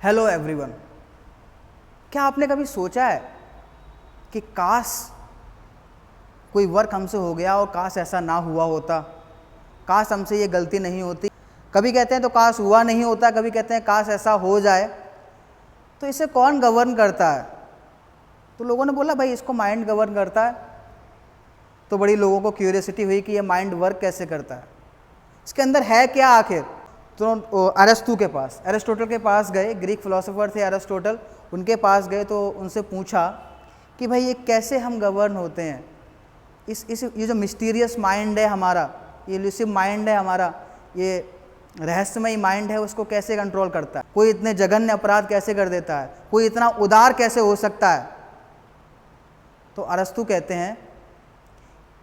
Hello everyone. क्या आपने कभी सोचा है कि काश कोई वर्क हमसे हो गया और काश ऐसा ना हुआ होता, काश हमसे ये गलती नहीं होती। कभी कहते हैं तो काश हुआ नहीं होता, कभी कहते हैं काश ऐसा हो जाए। तो इसे कौन गवर्न करता है? तो लोगों ने बोला भाई इसको माइंड गवर्न करता है। तो बड़ी लोगों को क्यूरियोसिटी हुई कि ये माइंड वर्क कैसे करता है, इसके अंदर है क्या आखिर। तो अरस्तु के पास, एरिस्टोटल के पास गए, ग्रीक फिलोसोफर थे एरिस्टोटल, उनके पास गए तो उनसे पूछा कि भाई ये कैसे हम गवर्न होते हैं, ये जो मिस्टीरियस माइंड है हमारा, ये इल्यूसिव माइंड है हमारा, ये रहस्यमय माइंड है, उसको कैसे कंट्रोल करता है। कोई इतने जघन्य अपराध कैसे कर देता है, कोई इतना उदार कैसे हो सकता है। तो अरस्तु कहते हैं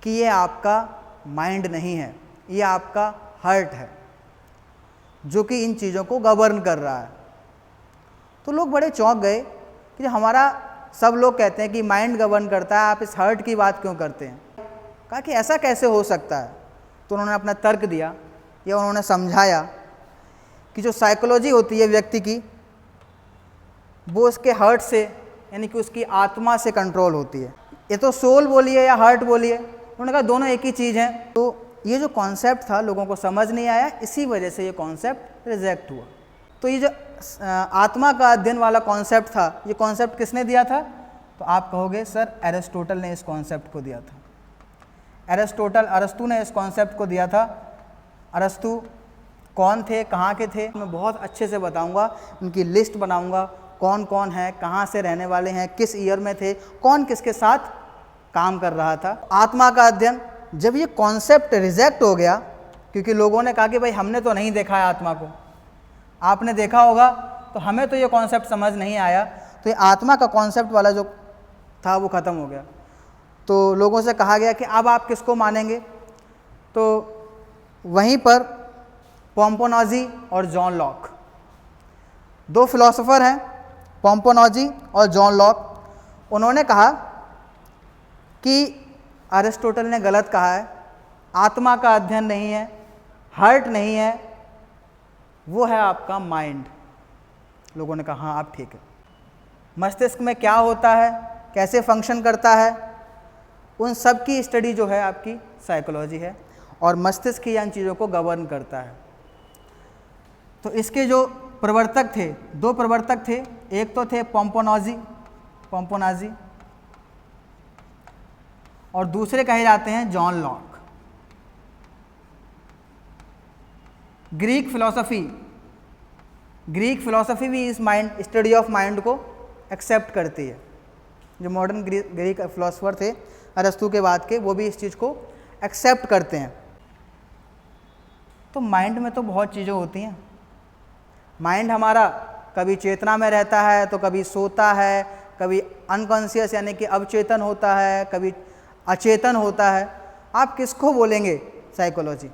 कि ये आपका माइंड नहीं है, ये आपका हार्ट है जो कि इन चीज़ों को गवर्न कर रहा है। तो लोग बड़े चौंक गए कि हमारा सब लोग कहते हैं कि माइंड गवर्न करता है, आप इस हार्ट की बात क्यों करते हैं। कहा कि ऐसा कैसे हो सकता है। तो उन्होंने अपना तर्क दिया या उन्होंने समझाया कि जो साइकोलॉजी होती है व्यक्ति की, वो उसके हार्ट से यानी कि उसकी आत्मा से कंट्रोल होती है। ये तो सोल बोलिए या हार्ट बोलिए, उन्होंने कहा दोनों एक ही चीज़ हैं। तो ये जो कॉन्सेप्ट था लोगों को समझ नहीं आया, इसी वजह से ये कॉन्सेप्ट रिजेक्ट हुआ। तो ये जो आत्मा का अध्ययन वाला कॉन्सेप्ट था, ये कॉन्सेप्ट किसने दिया था? तो आप कहोगे सर एरिस्टोटल ने इस कॉन्सेप्ट को दिया था। अरस्तु ने इस कॉन्सेप्ट को दिया था। अरस्तु कौन थे, कहाँ के थे, मैं बहुत अच्छे से बताऊंगा, उनकी लिस्ट बनाऊंगा, कौन कौन है, कहाँ से रहने वाले हैं, किस ईयर में थे, कौन किसके साथ काम कर रहा था। आत्मा का अध्ययन, जब ये कॉन्सेप्ट रिजेक्ट हो गया, क्योंकि लोगों ने कहा कि भाई हमने तो नहीं देखा है आत्मा को, आपने देखा होगा, तो हमें तो ये कॉन्सेप्ट समझ नहीं आया, तो ये आत्मा का कॉन्सेप्ट वाला जो था वो ख़त्म हो गया। तो लोगों से कहा गया कि अब आप किसको मानेंगे। तो वहीं पर पोम्पोनॉजी और जॉन लॉक, दो फिलोसोफर हैं, पोम्पोनॉजी और जॉन लॉक। उन्होंने कहा कि अरिस्टोटल ने गलत कहा है, आत्मा का अध्ययन नहीं है, हार्ट नहीं है, वो है आपका माइंड। लोगों ने कहा हाँ आप ठीक है। मस्तिष्क में क्या होता है, कैसे फंक्शन करता है, उन सब की स्टडी जो है आपकी साइकोलॉजी है, और मस्तिष्क ही इन चीज़ों को गवर्न करता है। तो इसके जो प्रवर्तक थे, दो प्रवर्तक थे, एक तो थे पोम्पोनाजी और दूसरे कहे जाते हैं जॉन लॉक। ग्रीक फिलोसफी भी इस माइंड स्टडी ऑफ माइंड को एक्सेप्ट करती है। जो मॉडर्न ग्रीक फिलोसोफर थे अरस्तु के बाद के, वो भी इस चीज़ को एक्सेप्ट करते हैं। तो माइंड में तो बहुत चीज़ें होती हैं। माइंड हमारा कभी चेतना में रहता है, तो कभी सोता है, कभी अनकॉन्शियस यानी कि अवचेतन होता है, कभी अचेतन होता है। आप किसको बोलेंगे साइकोलॉजी।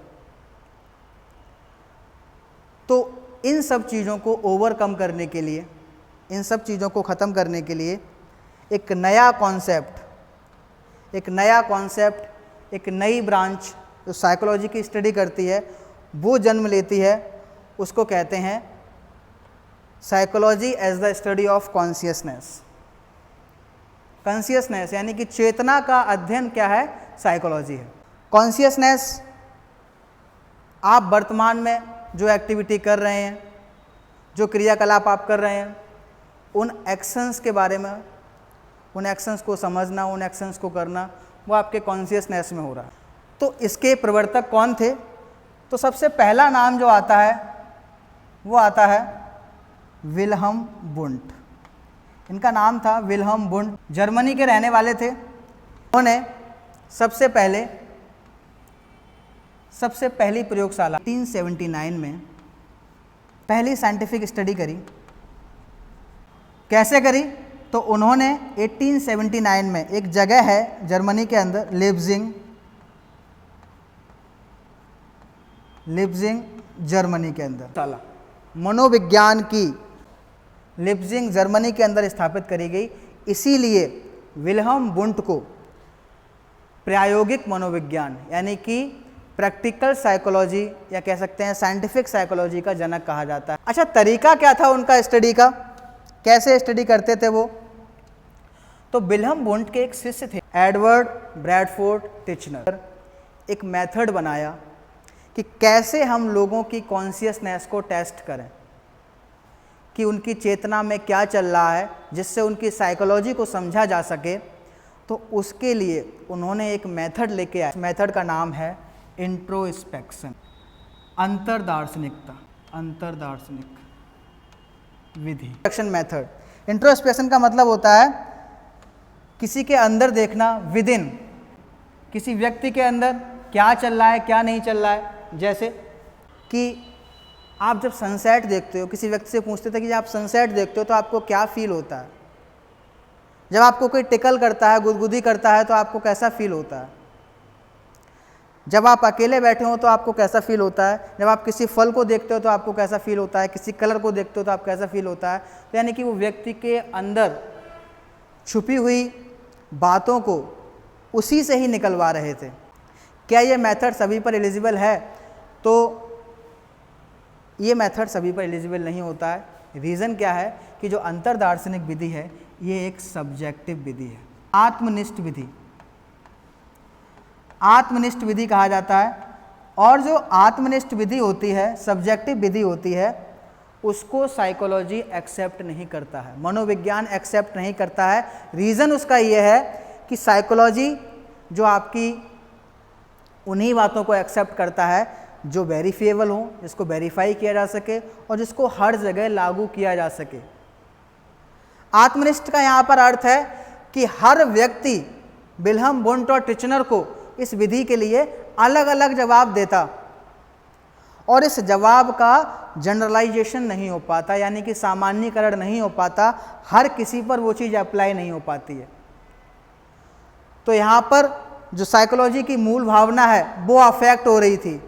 तो इन सब चीज़ों को ओवरकम करने के लिए, इन सब चीज़ों को ख़त्म करने के लिए एक नया कॉन्सेप्ट, एक नई ब्रांच जो साइकोलॉजी की स्टडी करती है, वो जन्म लेती है। उसको कहते हैं psychology as the study of consciousness. Consciousness यानी कि चेतना का अध्ययन क्या है, साइकोलॉजी है। कॉन्शियसनेस, आप वर्तमान में जो एक्टिविटी कर रहे हैं, जो क्रियाकलाप आप कर रहे हैं, उन एक्शंस के बारे में, उन एक्शंस को समझना, उन एक्शंस को करना, वो आपके कॉन्शियसनेस में हो रहा है। तो इसके प्रवर्तक कौन थे? तो सबसे पहला नाम जो आता है वो आता है विल्हम वुंट। इनका नाम था विल्हम वुंट, जर्मनी के रहने वाले थे। उन्होंने सबसे पहली प्रयोगशाला 1879 में पहली साइंटिफिक स्टडी करी। कैसे करी? तो उन्होंने 1879 में, एक जगह है जर्मनी के अंदर लिप्जिंग जर्मनी के अंदर, मनोविज्ञान की लिप्जिंग जर्मनी के अंदर स्थापित करी गई। इसीलिए विल्हम वुंट को प्रायोगिक मनोविज्ञान यानी कि प्रैक्टिकल साइकोलॉजी या कह सकते हैं साइंटिफिक साइकोलॉजी का जनक कहा जाता है। अच्छा, तरीका क्या था उनका स्टडी का, कैसे स्टडी करते थे वो? तो विल्हेम वुंट के एक शिष्य थे एडवर्ड ब्रैडफोर्ड टिचनर, एक मेथड बनाया कि कैसे हम लोगों की कॉन्शियसनेस को टेस्ट करें, कि उनकी चेतना में क्या चल रहा है, जिससे उनकी साइकोलॉजी को समझा जा सके। तो उसके लिए उन्होंने एक मेथड लेके आए। मेथड का नाम है इंट्रोस्पेक्शन, अंतर्दार्शनिकता, अंतर्दार्शनिक विधि। इंट्रोस्पेक्शन मेथड, इंट्रोस्पेक्शन का मतलब होता है किसी के अंदर देखना, विद इन, किसी व्यक्ति के अंदर क्या चल रहा है क्या नहीं चल रहा है। जैसे कि आप जब सनसेट देखते हो, किसी व्यक्ति से पूछते थे कि जब आप सनसेट देखते हो तो आपको क्या फील होता है, जब आपको कोई टिकल करता है, गुदगुदी करता है तो आपको कैसा फील होता है, जब आप अकेले बैठे हो तो आपको कैसा फील होता है, जब आप किसी फल को देखते हो तो आपको कैसा फील होता है, किसी कलर को देखते हो तो आप कैसा फील होता है। तो यानी कि वो व्यक्ति के अंदर छुपी हुई बातों को उसी से ही निकलवा रहे थे। क्या ये मेथड सभी पर एलिजिबल है? तो ये मेथड सभी पर एलिजिबल नहीं होता है। रीज़न क्या है कि जो अंतर्दार्शनिक विधि है ये एक सब्जेक्टिव विधि है, आत्मनिष्ठ विधि, आत्मनिष्ठ विधि कहा जाता है। और जो आत्मनिष्ठ विधि होती है, सब्जेक्टिव विधि होती है, उसको साइकोलॉजी एक्सेप्ट नहीं करता है, मनोविज्ञान एक्सेप्ट नहीं करता है। रीज़न उसका ये है कि साइकोलॉजी जो आपकी उन्हीं बातों को एक्सेप्ट करता है जो वेरीफिएबल हो, जिसको वेरीफाई किया जा सके और जिसको हर जगह लागू किया जा सके। आत्मनिष्ठ का यहाँ पर अर्थ है कि हर व्यक्ति विल्हेम वुंट और टिचनर को इस विधि के लिए अलग अलग जवाब देता और इस जवाब का जनरलाइजेशन नहीं हो पाता, यानी कि सामान्यीकरण नहीं हो पाता, हर किसी पर वो चीज़ अप्लाई नहीं हो पाती है। तो यहाँ पर जो साइकोलॉजी की मूल भावना है वो अफेक्ट हो रही थी।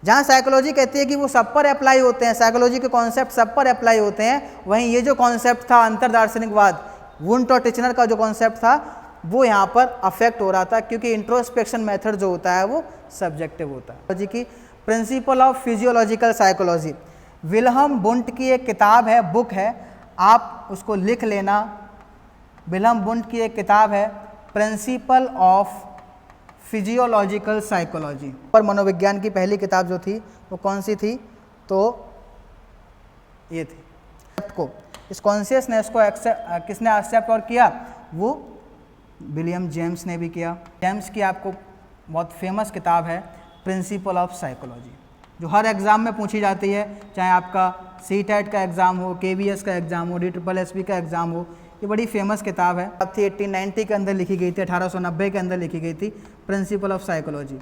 जहाँ साइकोलॉजी कहती है कि वो सब पर अप्लाई होते हैं, साइकोलॉजी के कॉन्सेप्ट सब पर अप्लाई होते हैं, वहीं ये जो कॉन्सेप्ट था अंतर्दार्शनिकवाद, वुंट और टिचनर का जो कॉन्सेप्ट था वो यहाँ पर अफेक्ट हो रहा था, क्योंकि इंट्रोस्पेक्शन मेथड जो होता है वो सब्जेक्टिव होता है। जी की principle of physiological psychology, Wilhelm Wundt की एक किताब है, बुक है, आप उसको लिख लेना। विल्हेम वुंट की एक किताब है प्रिंसिपल ऑफ फिजियोलॉजिकल साइकोलॉजी। पर मनोविज्ञान की पहली किताब जो थी वो कौन सी थी? तो ये थी। को इस कॉन्शियसनेस को किसने एक्सेप्ट और किया? वो विलियम जेम्स ने भी किया। जेम्स की आपको बहुत फेमस किताब है प्रिंसिपल ऑफ साइकोलॉजी, जो हर एग्ज़ाम में पूछी जाती है, चाहे आपका सीटेट का एग्ज़ाम हो, केवीएस का एग्ज़ाम हो, DSSB का एग्ज़ाम हो। ये बड़ी फेमस किताब है, अब थी 1890 के अंदर लिखी गई थी, 1890 के अंदर लिखी गई थी, प्रिंसिपल ऑफ साइकोलॉजी।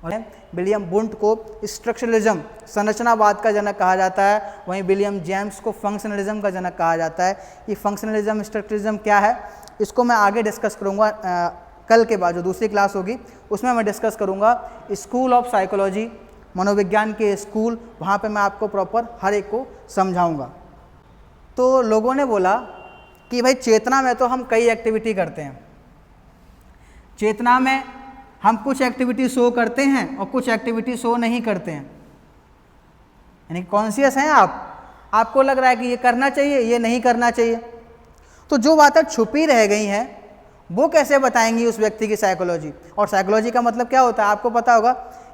और विलियम वुंट को स्ट्रक्चरलिज्म, संरचनावाद का जनक कहा जाता है, वहीं विलियम जेम्स को फंक्शनलिज्म का जनक कहा जाता है। ये फंक्शनलिज्म स्ट्रक्चरलिज्म क्या है, इसको मैं आगे डिस्कस करूँगा, कल के बाद जो दूसरी क्लास होगी उसमें मैं डिस्कस करूँगा। स्कूल ऑफ साइकोलॉजी, मनोविज्ञान के स्कूल, वहाँ पे मैं आपको प्रॉपर हर एक को समझाऊँगा। तो लोगों ने बोला कि भाई चेतना में तो हम कई एक्टिविटी करते हैं, चेतना में हम कुछ एक्टिविटी शो करते हैं और कुछ एक्टिविटी शो नहीं करते हैं, यानी कॉन्शियस हैं आप, आपको लग रहा है कि ये करना चाहिए, ये नहीं करना चाहिए। तो जो बातें छुपी रह गई हैं वो कैसे बताएंगी उस व्यक्ति की साइकोलॉजी? और साइकोलॉजी का मतलब क्या होता है आपको पता होगा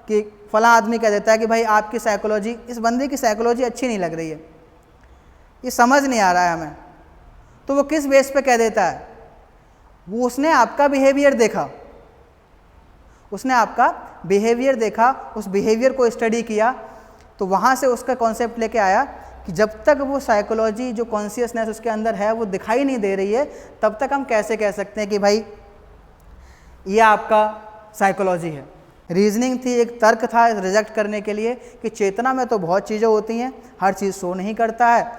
कि फला आदमी कह देता है कि भाई आपकी साइकोलॉजी, इस बंदे की साइकोलॉजी अच्छी नहीं लग रही है, ये समझ नहीं आ रहा है हमें। तो वो किस बेस पे कह देता है? वो उसने आपका बिहेवियर देखा, उसने आपका बिहेवियर देखा, उस बिहेवियर को स्टडी किया, तो वहाँ से उसका कॉन्सेप्ट लेके आया कि जब तक वो साइकोलॉजी, जो कॉन्शियसनेस उसके अंदर है वो दिखाई नहीं दे रही है, तब तक हम कैसे कह सकते हैं कि भाई ये आपका साइकोलॉजी है। रीजनिंग थी, एक तर्क था रिजेक्ट करने के लिए कि चेतना में तो बहुत चीज़ें होती हैं, हर चीज़ शो नहीं करता है,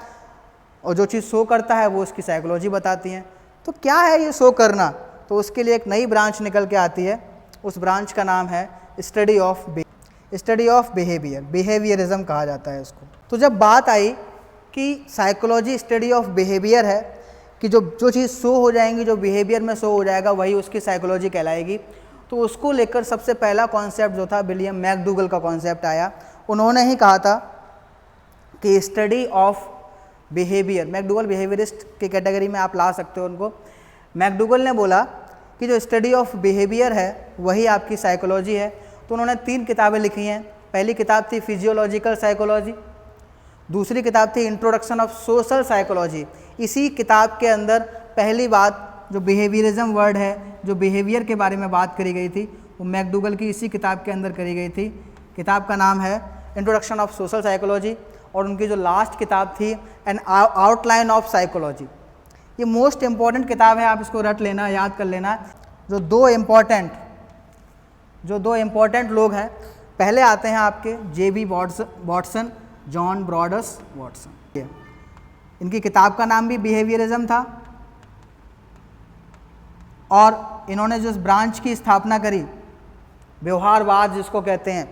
और जो चीज़ शो करता है वो उसकी साइकोलॉजी बताती हैं। तो क्या है ये शो करना? तो उसके लिए एक नई ब्रांच निकल के आती है, उस ब्रांच का नाम है स्टडी ऑफ बिहेवियर, बिहेवियरिज्म कहा जाता है इसको। तो जब बात आई कि साइकोलॉजी स्टडी ऑफ बिहेवियर है, कि जो चीज़ शो हो जाएंगी, जो बिहेवियर में शो हो जाएगा वही उसकी साइकोलॉजी कहलाएगी, तो उसको लेकर सबसे पहला कॉन्सेप्ट जो था विलियम मैकडूगल का कॉन्सेप्ट आया। उन्होंने ही कहा था कि study of behaviour, McDougall behaviourist की कैटेगरी में आप ला सकते हो उनको। मैकडूगल ने बोला कि जो स्टडी ऑफ बिहेवियर है वही आपकी साइकोलॉजी है। तो उन्होंने 3 किताबें लिखी हैं। पहली किताब थी फिजियोलॉजिकल साइकोलॉजी, दूसरी किताब थी इंट्रोडक्शन ऑफ सोशल साइकोलॉजी। इसी किताब के अंदर पहली बात जो बिहेवियरिज्म वर्ड है, जो बिहेवियर के बारे में बात करी गई थी, वो मैकडूगल की इसी किताब के अंदर करी गई थी। किताब का नाम है इंट्रोडक्शन ऑफ सोशल साइकोलॉजी, और उनकी जो लास्ट किताब थी एन आउटलाइन ऑफ साइकोलॉजी। ये मोस्ट इम्पॉर्टेंट किताब है, आप इसको रट लेना, याद कर लेना। जो दो इम्पॉर्टेंट लोग हैं, पहले आते हैं आपके J.B. Watson, John Broadus Watson. इनकी किताब का नाम भी बिहेवियरिज्म था, और इन्होंने जो ब्रांच की स्थापना करी, व्यवहारवाद जिसको कहते हैं,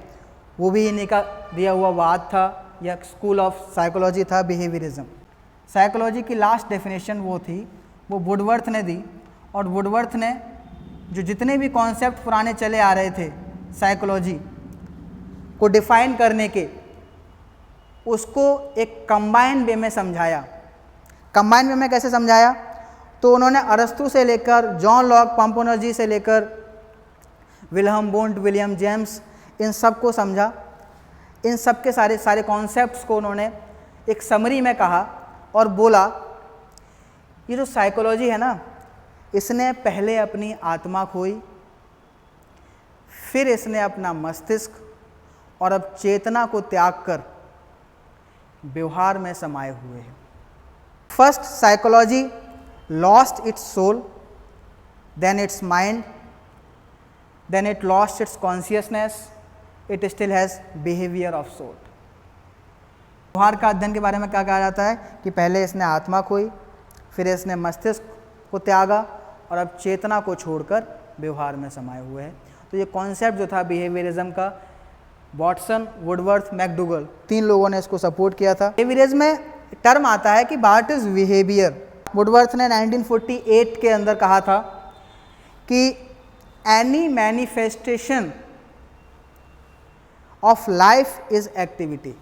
वो भी इन्हीं का दिया हुआ वाद था, या स्कूल ऑफ साइकोलॉजी था बिहेवियरिज्म। साइकोलॉजी की लास्ट डेफिनेशन वो वुडवर्थ ने दी, और वुडवर्थ ने जो जितने भी कॉन्सेप्ट पुराने चले आ रहे थे साइकोलॉजी को डिफाइन करने के, उसको एक कंबाइन वे में समझाया। कंबाइन वे में कैसे समझाया? तो उन्होंने अरस्तु से लेकर जॉन लॉक, पम्पोनर्जी से लेकर विल्हम वुंड, विलियम जेम्स, इन सब को समझा। इन सब के सारे कॉन्सेप्ट्स को उन्होंने एक समरी में कहा और बोला, ये जो साइकोलॉजी है ना, इसने पहले अपनी आत्मा खोई, फिर इसने अपना मस्तिष्क, और अब चेतना को त्याग कर व्यवहार में समाये हुए है। First psychology lost its soul, then its mind, then it lost its consciousness, it still has behaviour of soul. व्यवहार का अध्ययन के बारे में क्या कहा जाता है कि पहले इसने आत्मा खोई, फिर इसने मस्तिष्क को त्यागा, और अब चेतना को छोड़कर व्यवहार में समाये हुए हैं। तो ये कॉन्सेप्ट जो था बिहेवियरिज्म का, वॉटसन, वुडवर्थ, मैकडूगल, 3 लोगों ने इसको सपोर्ट किया था। बिहेवियरिज्म में टर्म आता है कि व्हाट इज बिहेवियर। वुडवर्थ ने 1948 के अंदर कहा था कि any manifestation of life is activity,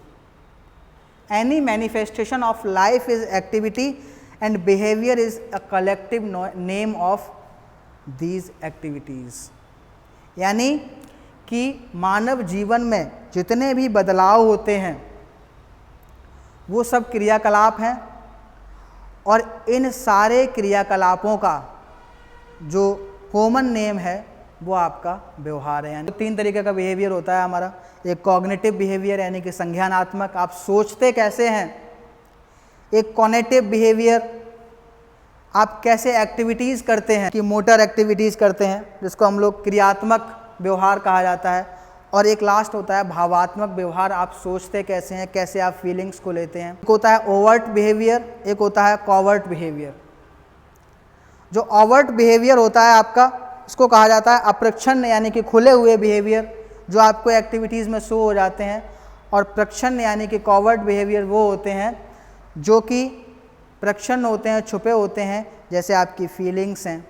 any manifestation of life is activity and behaviour is a collective name of these activities. यानी कि मानव जीवन में जितने भी बदलाव होते हैं वो सब क्रियाकलाप हैं, और इन सारे क्रियाकलापों का जो कॉमन नेम है वो आपका व्यवहार है। यानी 3 तरीके का बिहेवियर होता है हमारा। एक कॉग्निटिव बिहेवियर यानी कि संज्ञानात्मक, आप सोचते कैसे हैं। एक कॉग्निटिव बिहेवियर, आप कैसे एक्टिविटीज़ करते हैं, कि मोटर एक्टिविटीज़ करते हैं, जिसको हम लोग क्रियात्मक व्यवहार कहा जाता है। और एक लास्ट होता है भावात्मक व्यवहार, आप सोचते कैसे हैं, कैसे आप फीलिंग्स को लेते हैं। एक होता है ओवर्ट बिहेवियर, एक होता है कॉवर्ट बिहेवियर। जो ओवर्ट बिहेवियर होता है आपका, इसको कहा जाता है अप्रच्छन्न यानी कि खुले हुए बिहेवियर, जो आपको एक्टिविटीज़ में शो हो जाते हैं। और प्रच्छन्न यानी कि कॉवर्ट बिहेवियर वो होते हैं जो कि प्रच्छन्न होते हैं, छुपे होते हैं, जैसे आपकी फीलिंग्स हैं,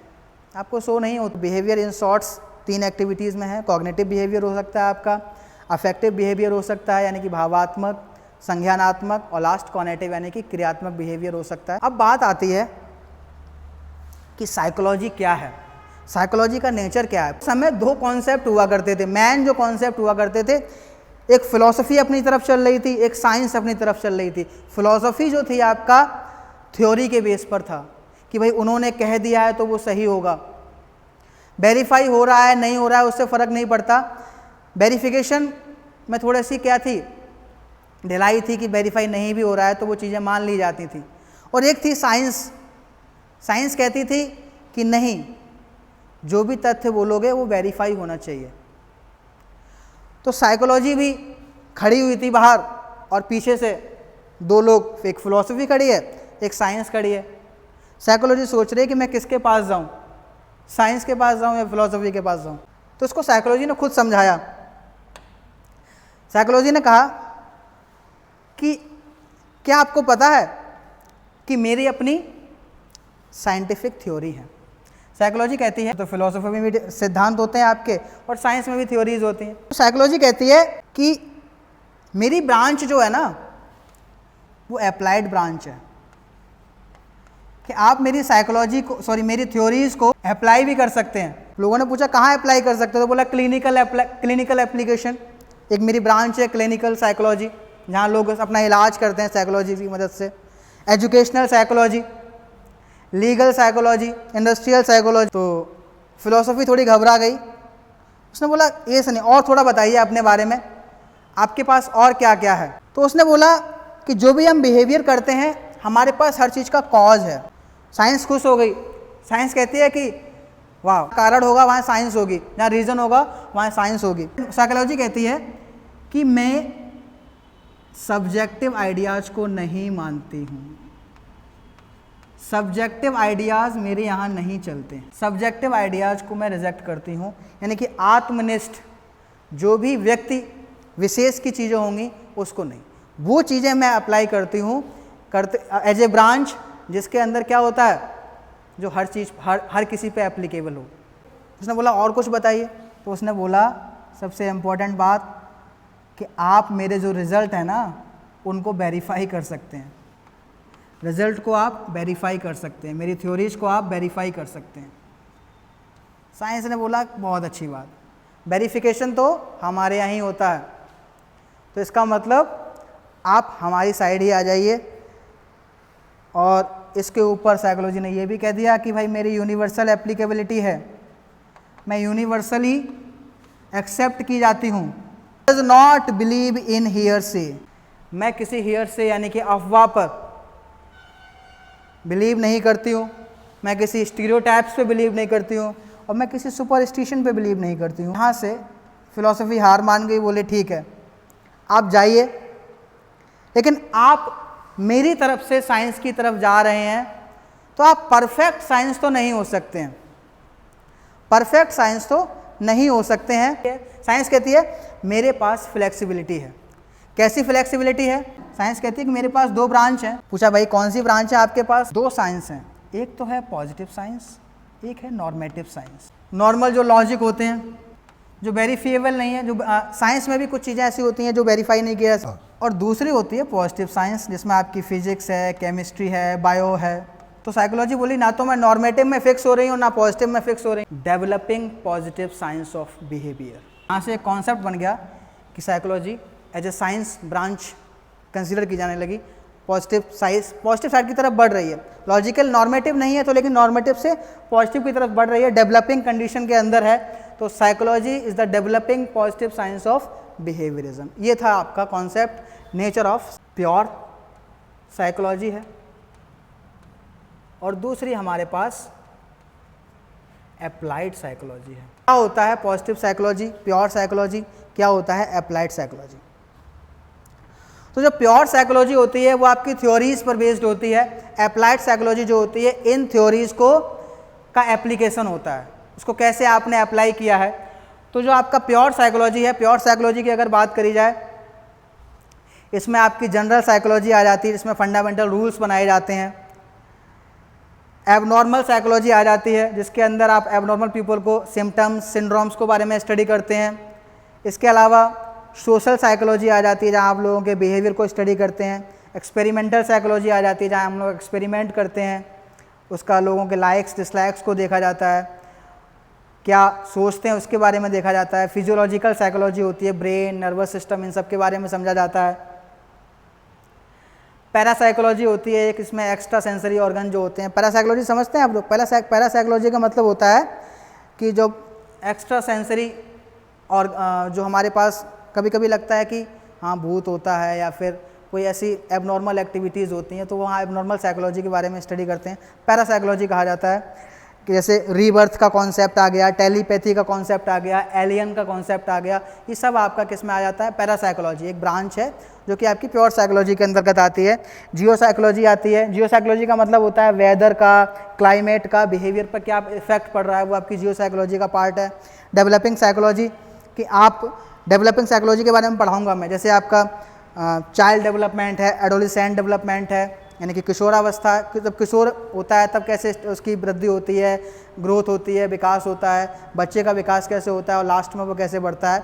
आपको शो नहीं होती। बिहेवियर इन शॉर्ट्स 3 एक्टिविटीज़ में है। कॉग्निटिव बिहेवियर हो सकता है आपका, अफेक्टिव बिहेवियर हो सकता है यानी कि भावात्मक, संज्ञानात्मक, और लास्ट कॉग्निटिव यानी कि क्रियात्मक बिहेवियर हो सकता है। अब बात आती है कि साइकोलॉजी क्या है, साइकोलॉजी का नेचर क्या है। उस समय 2 कॉन्सेप्ट हुआ करते थे, मैन जो कॉन्सेप्ट हुआ करते थे, एक फिलॉसफी अपनी तरफ चल रही थी, एक साइंस अपनी तरफ चल रही थी। फिलॉसफी जो थी आपका थ्योरी के बेस पर था कि भाई उन्होंने कह दिया है तो वो सही होगा, वेरीफाई हो रहा है नहीं हो रहा है उससे फ़र्क नहीं पड़ता। वेरिफिकेशन में थोड़ी सी क्या थी, ढिलाई थी कि वेरीफाई नहीं भी हो रहा है तो वो चीज़ें मान ली जाती थी। और एक थी साइंस, साइंस कहती थी कि नहीं, जो भी तथ्य बोलोगे वो वेरीफाई होना चाहिए। तो साइकोलॉजी भी खड़ी हुई थी बाहर, और पीछे से 2 लोग, एक फिलॉसफी खड़ी है, एक साइंस खड़ी है। साइकोलॉजी सोच रही है कि मैं किसके पास जाऊं, साइंस के पास जाऊं या फिलॉसफी के पास जाऊं। तो इसको साइकोलॉजी ने खुद समझाया। साइकोलॉजी ने कहा कि क्या आपको पता है कि मेरी अपनी साइंटिफिक थ्योरी है। साइकोलॉजी कहती है, तो फिलोसफी में भी सिद्धांत होते हैं आपके और साइंस में भी थ्योरीज होती हैं। तो साइकोलॉजी कहती है कि मेरी ब्रांच जो है ना वो अप्लाइड ब्रांच है, कि आप मेरी साइकोलॉजी को मेरी थ्योरीज को अप्लाई भी कर सकते हैं। लोगों ने पूछा कहाँ अप्लाई कर सकते हो, तो बोला क्लिनिकल एप्लीकेशन। एक मेरी ब्रांच है क्लिनिकल साइकोलॉजी, जहाँ लोग अपना इलाज करते हैं साइकोलॉजी की मदद से। Educational psychology, legal psychology, industrial psychology. तो फिलोसफी थोड़ी घबरा गई, उसने बोला ये से नहीं, और थोड़ा बताइए अपने बारे में, आपके पास और क्या क्या है। तो उसने बोला कि जो भी हम बिहेवियर करते हैं हमारे पास हर चीज़ का कॉज है। साइंस खुश हो गई, साइंस कहती है कि वाह, कारण होगा वहाँ साइंस होगी, जहाँ रीज़न होगा वहाँ साइंस होगी। साइकोलॉजी कहती है कि मैं सब्जेक्टिव आइडियाज़ को नहीं मानती हूँ, सब्जेक्टिव आइडियाज़ मेरे यहाँ नहीं चलते, सब्जेक्टिव आइडियाज़ को मैं रिजेक्ट करती हूँ। यानी कि आत्मनिष्ठ जो भी व्यक्ति विशेष की चीज़ें होंगी उसको नहीं, वो चीज़ें मैं अप्लाई करती हूँ एज ए ब्रांच, जिसके अंदर क्या होता है, जो हर चीज़ हर किसी पे एप्लीकेबल हो। उसने बोला और कुछ बताइए, तो उसने बोला सबसे इम्पोर्टेंट बात कि आप मेरे जो रिज़ल्ट है ना उनको वेरीफाई कर सकते हैं, रिज़ल्ट को आप वेरीफाई कर सकते हैं, मेरी थ्योरीज को आप वेरीफाई कर सकते हैं। साइंस ने बोला बहुत अच्छी बात, वेरिफिकेशन तो हमारे यहाँ ही होता है, तो इसका मतलब आप हमारी साइड ही आ जाइए। और इसके ऊपर साइकोलॉजी ने ये भी कह दिया कि भाई मेरी यूनिवर्सल एप्लीकेबिलिटी है, मैं यूनिवर्सली एक्सेप्ट की जाती हूँ। Does not believe in here से, मैं किसी हियर से यानी कि अफवाह पर बिलीव नहीं करती हूँ, मैं किसी स्टीरियोटाइप्स पे बिलीव नहीं करती हूँ, और मैं किसी सुपरस्टिशन पे बिलीव नहीं करती हूँ। यहाँ से फिलॉसफी हार मान गई, बोले ठीक है आप जाइए, लेकिन आप मेरी तरफ से साइंस की तरफ जा रहे हैं तो आप परफेक्ट साइंस तो नहीं हो सकते हैं, परफेक्ट साइंस तो नहीं हो सकते हैं। साइंस कहती है मेरे पास फ्लेक्सिबिलिटी है। कैसी फ्लेक्सिबिलिटी है? साइंस कहती है कि मेरे पास दो ब्रांच हैं। पूछा भाई कौन सी ब्रांच है आपके पास? दो साइंस हैं, एक तो है पॉजिटिव साइंस, एक है नॉर्मेटिव साइंस। नॉर्मल जो लॉजिक होते हैं जो वेरीफिएबल नहीं है, जो साइंस में भी कुछ चीज़ें ऐसी होती हैं जो वेरीफाई नहीं किया, और दूसरी होती है पॉजिटिव साइंस, जिसमें आपकी फिजिक्स है, केमिस्ट्री है, बायो है। तो साइकोलॉजी बोली ना तो मैं नॉर्मेटिव में फिक्स हो रही हूँ ना पॉजिटिव में फिक्स हो रही हूँ, developing positive science of behaviour. यहाँ से एक कॉन्सेप्ट बन गया कि psychology as a science branch consider की जाने लगी, पॉजिटिव साइड की तरफ बढ़ रही है। लॉजिकल नॉर्मेटिव नहीं है तो, लेकिन नॉर्मेटिव से पॉजिटिव की तरफ बढ़ रही है, डेवलपिंग कंडीशन के अंदर है। तो psychology is the developing positive science of behaviourism. ये था आपका concept, nature of pure psychology है। और दूसरी हमारे पास अप्लाइड साइकोलॉजी है। क्या होता है पॉजिटिव साइकोलॉजी, प्योर साइकोलॉजी, क्या होता है अप्लाइड साइकोलॉजी? तो जो प्योर साइकोलॉजी होती है वो आपकी थ्योरीज पर बेस्ड होती है। अप्लाइड साइकोलॉजी जो होती है इन थ्योरीज को का एप्लीकेशन होता है, उसको कैसे आपने अप्लाई किया है। तो जो आपका प्योर साइकोलॉजी है, प्योर साइकोलॉजी की अगर बात करी जाए, इसमें आपकी जनरल साइकोलॉजी आ जाती है, जिसमें फंडामेंटल रूल्स बनाए जाते हैं। एबनॉर्मल साइकोलॉजी आ जाती है, जिसके अंदर आप एबनॉर्मल पीपल को सिम्टम्स, सिंड्रोम्स को बारे में स्टडी करते हैं। इसके अलावा सोशल साइकोलॉजी आ जाती है, जहाँ आप लोगों के बिहेवियर को स्टडी करते हैं। एक्सपेरिमेंटल साइकोलॉजी आ जाती है, जहाँ हम लोग एक्सपेरिमेंट करते हैं, उसका लोगों के लाइक्स डिसलाइक्स को देखा जाता है, क्या सोचते हैं उसके बारे में देखा जाता है। फिजियोलॉजिकल साइकोलॉजी होती है, ब्रेन, नर्वस सिस्टम, इन सब के बारे में समझा जाता है। पैरासाइकोलॉजी होती है एक, इसमें एक्स्ट्रा सेंसरी ऑर्गन जो होते हैं। पैरासाइकोलॉजी समझते हैं आप लोग? पैरासाइकोलॉजी का मतलब होता है कि जो एक्स्ट्रा सेंसरी और जो हमारे पास कभी कभी लगता है कि हाँ भूत होता है या फिर कोई ऐसी एबनॉर्मल एक्टिविटीज़ होती हैं, तो वहाँ एबनॉर्मल साइकोलॉजी के बारे में स्टडी करते हैं, पैरासाइकोलॉजी कहा जाता है। कि जैसे रीबर्थ का कॉन्सेप्ट आ गया, टेलीपैथी का कॉन्सेप्ट आ गया, एलियन का कॉन्सेप्ट आ गया, ये सब आपका किस में आ जाता है? पैरासाइकोलॉजी एक ब्रांच है जो कि आपकी प्योर साइकोलॉजी के अंतर्गत आती है। जियो साइकोलॉजी आती है। जियो साइकोलॉजी का मतलब होता है वेदर का, क्लाइमेट का, बिहेवियर पर क्या इफेक्ट पड़ रहा है, वो आपकी जियो साइकोलॉजी का पार्ट है। डेवलपिंग साइकोलॉजी कि आप डेवलपिंग साइकोलॉजी के बारे में पढ़ाऊँगा मैं, जैसे आपका चाइल्ड डेवलपमेंट है, एडोलिसेंट डेवलपमेंट है, यानी कि किशोरावस्था, जब किशोर होता है तब कैसे उसकी वृद्धि होती है, ग्रोथ होती है, विकास होता है, बच्चे का विकास कैसे होता है और लास्ट में वो कैसे बढ़ता है,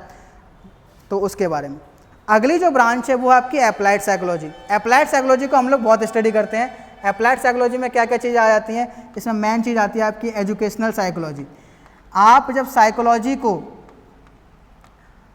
तो उसके बारे में। अगली जो ब्रांच है वो आपकी अप्लाइड साइकोलॉजी। अप्लाइड साइकोलॉजी को हम लोग बहुत स्टडी करते हैं। अप्लाइड साइकोलॉजी में क्या क्या चीज़ आ जाती हैं, इसमें मेन चीज़ आती है आपकी एजुकेशनल साइकोलॉजी। आप जब साइकोलॉजी को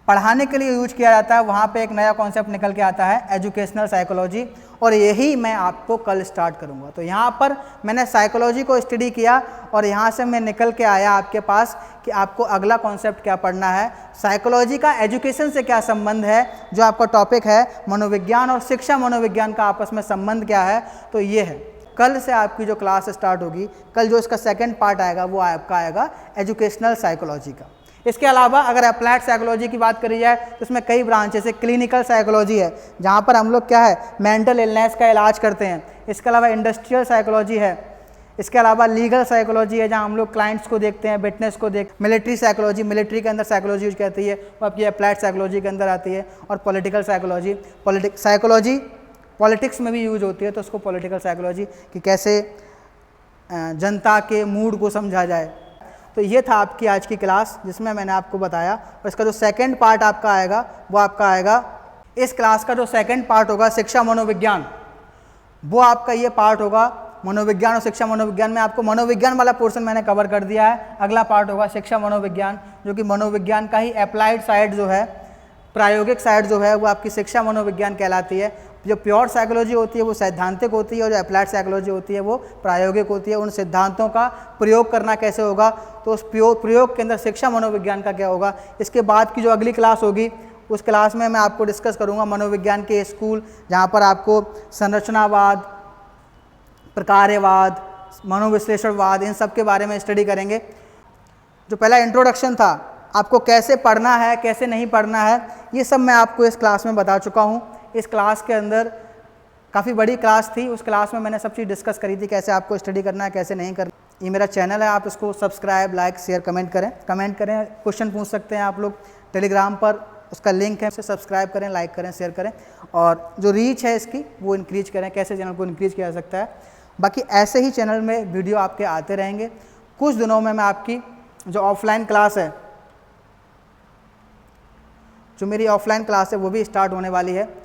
पढ़ाने के लिए यूज किया जाता है, वहाँ पे एक नया कॉन्सेप्ट निकल के आता है एजुकेशनल साइकोलॉजी, और यही मैं आपको कल स्टार्ट करूँगा। तो यहाँ पर मैंने साइकोलॉजी को स्टडी किया और यहाँ से मैं निकल के आया आपके पास कि आपको अगला कॉन्सेप्ट क्या पढ़ना है, साइकोलॉजी का एजुकेशन से क्या संबंध है, जो आपका टॉपिक है मनोविज्ञान और शिक्षा मनोविज्ञान का आपस में संबंध क्या है। तो ये है, कल से आपकी जो क्लास स्टार्ट होगी, कल जो इसका सेकेंड पार्ट आएगा वो आपका आएगा एजुकेशनल साइकोलॉजी का। इसके अलावा अगर अप्लाइड साइकोलॉजी की बात करी जाए तो इसमें कई ब्रांच, जैसे क्लिनिकल साइकोलॉजी है जहाँ पर हम लोग क्या है मेंटल इलनेस का इलाज करते हैं। इसके अलावा इंडस्ट्रियल साइकोलॉजी है, इसके अलावा लीगल साइकोलॉजी है जहाँ हम लोग क्लाइंट्स को देखते हैं, विटनेस को मिलिट्री साइकोलॉजी, मिलिट्री के अंदर साइकोलॉजी यूज करती है, वो आपकी अप्लाइड साइकोलॉजी के अंदर आती है। और पॉलिटिकल साइकोलॉजी, साइकोलॉजी पॉलिटिक्स में भी यूज होती है, तो उसको पॉलिटिकल साइकोलॉजी कि कैसे जनता के मूड को समझा जाए। तो ये था आपकी आज की क्लास जिसमें मैंने आपको बताया। और इसका जो सेकंड पार्ट आपका आएगा वो आपका आएगा, इस क्लास का जो सेकंड पार्ट होगा शिक्षा मनोविज्ञान, वो आपका ये पार्ट होगा मनोविज्ञान और शिक्षा मनोविज्ञान में। आपको मनोविज्ञान वाला पोर्शन मैंने कवर कर दिया है। अगला पार्ट होगा शिक्षा मनोविज्ञान, जो कि मनोविज्ञान का ही अप्लाइड साइड जो है, प्रायोगिक साइड जो है वो आपकी शिक्षा मनोविज्ञान कहलाती है। जो प्योर साइकोलॉजी होती है वो सैद्धांतिक होती है और जो अप्लाइड साइकोलॉजी होती है वो प्रायोगिक होती है। उन सिद्धांतों का प्रयोग करना कैसे होगा, तो उस प्रयोग के अंदर शिक्षा मनोविज्ञान का क्या होगा। इसके बाद की जो अगली क्लास होगी उस क्लास में मैं आपको डिस्कस करूंगा मनोविज्ञान के स्कूल, जहाँ पर आपको संरचनावाद, प्रकार्यवाद, मनोविश्लेषणवाद, इन सब के बारे में स्टडी करेंगे। जो पहला इंट्रोडक्शन था, आपको कैसे पढ़ना है कैसे नहीं पढ़ना है, ये सब मैं आपको इस क्लास में बता चुका हूँ। इस क्लास के अंदर काफ़ी बड़ी क्लास थी, उस क्लास में मैंने सब चीज़ डिस्कस करी थी, कैसे आपको स्टडी करना है कैसे नहीं करना। ये मेरा चैनल है, आप इसको सब्सक्राइब, लाइक, शेयर, कमेंट करें। क्वेश्चन पूछ सकते हैं आप लोग टेलीग्राम पर, उसका लिंक है, उसे सब्सक्राइब करें, लाइक करें, शेयर करें। और जो रीच है इसकी वो इंक्रीज करें, कैसे चैनल को इंक्रीज किया जा सकता है। बाकी ऐसे ही चैनल में वीडियो आपके आते रहेंगे। कुछ दिनों में मैं आपकी जो ऑफलाइन क्लास है, जो मेरी ऑफलाइन क्लास है वो भी स्टार्ट होने वाली है।